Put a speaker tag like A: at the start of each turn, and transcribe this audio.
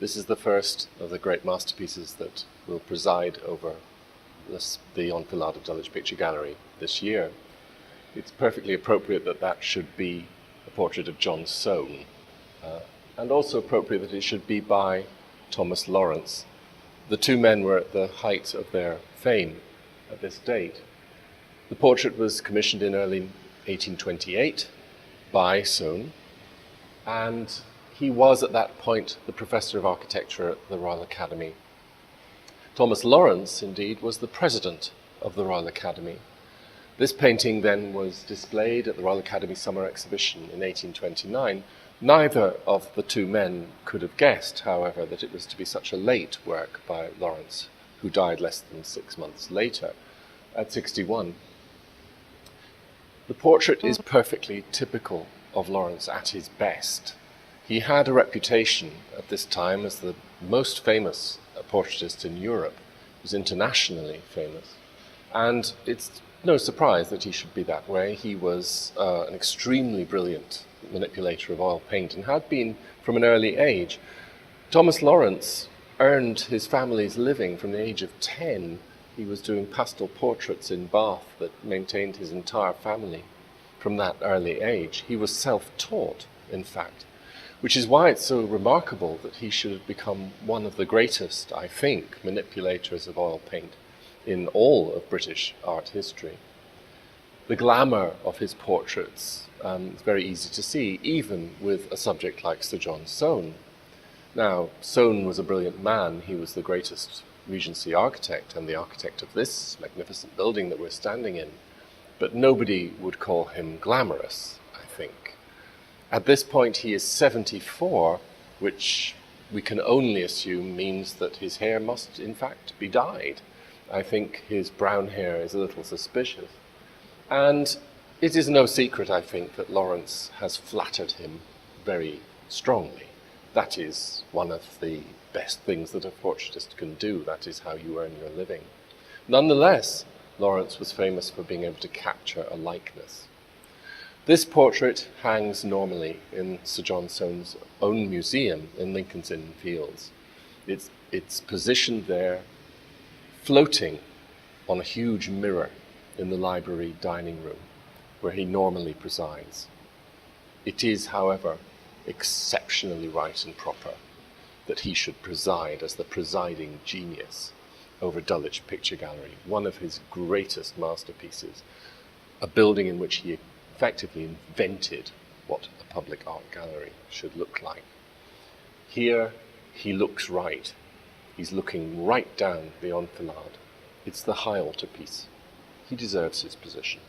A: This is the first of the great masterpieces that will preside over the enfilade of Dulwich Picture Gallery this year. It's perfectly appropriate that that should be a portrait of John Soane, and also appropriate that it should be by Thomas Lawrence. The two men were at the height of their fame at this date. The portrait was commissioned in early 1828 by Soane, and he was at that point the Professor of Architecture at the Royal Academy. Thomas Lawrence, indeed, was the President of the Royal Academy. This painting then was displayed at the Royal Academy Summer Exhibition in 1829. Neither of the two men could have guessed, however, that it was to be such a late work by Lawrence, who died less than 6 months later, at 61. The portrait is perfectly typical of Lawrence at his best. He had a reputation at this time as the most famous portraitist in Europe. He was internationally famous. And it's no surprise that he should be that way. He was an extremely brilliant manipulator of oil paint and had been from an early age. Thomas Lawrence earned his family's living from the age of 10. He was doing pastel portraits in Bath that maintained his entire family from that early age. He was self-taught, in fact, which is why it's so remarkable that he should have become one of the greatest, I think, manipulators of oil paint in all of British art history. The glamour of his portraits is very easy to see, even with a subject like Sir John Soane. Now, Soane was a brilliant man. He was the greatest Regency architect and the architect of this magnificent building that we're standing in. But nobody would call him glamorous, I think. At this point, he is 74, which we can only assume means that his hair must, in fact, be dyed. I think his brown hair is a little suspicious. And it is no secret, I think, that Lawrence has flattered him very strongly. That is one of the best things that a portraitist can do. That is how you earn your living. Nonetheless, Lawrence was famous for being able to capture a likeness. This portrait hangs normally in Sir John Soane's own museum in Lincoln's Inn Fields. It's positioned there, floating on a huge mirror in the library dining room, where he normally presides. It is, however, exceptionally right and proper that he should preside as the presiding genius over Dulwich Picture Gallery, one of his greatest masterpieces, a building in which he effectively invented what a public art gallery should look like. Here, he looks right. He's looking right down the enfilade. It's the high altarpiece. He deserves his position.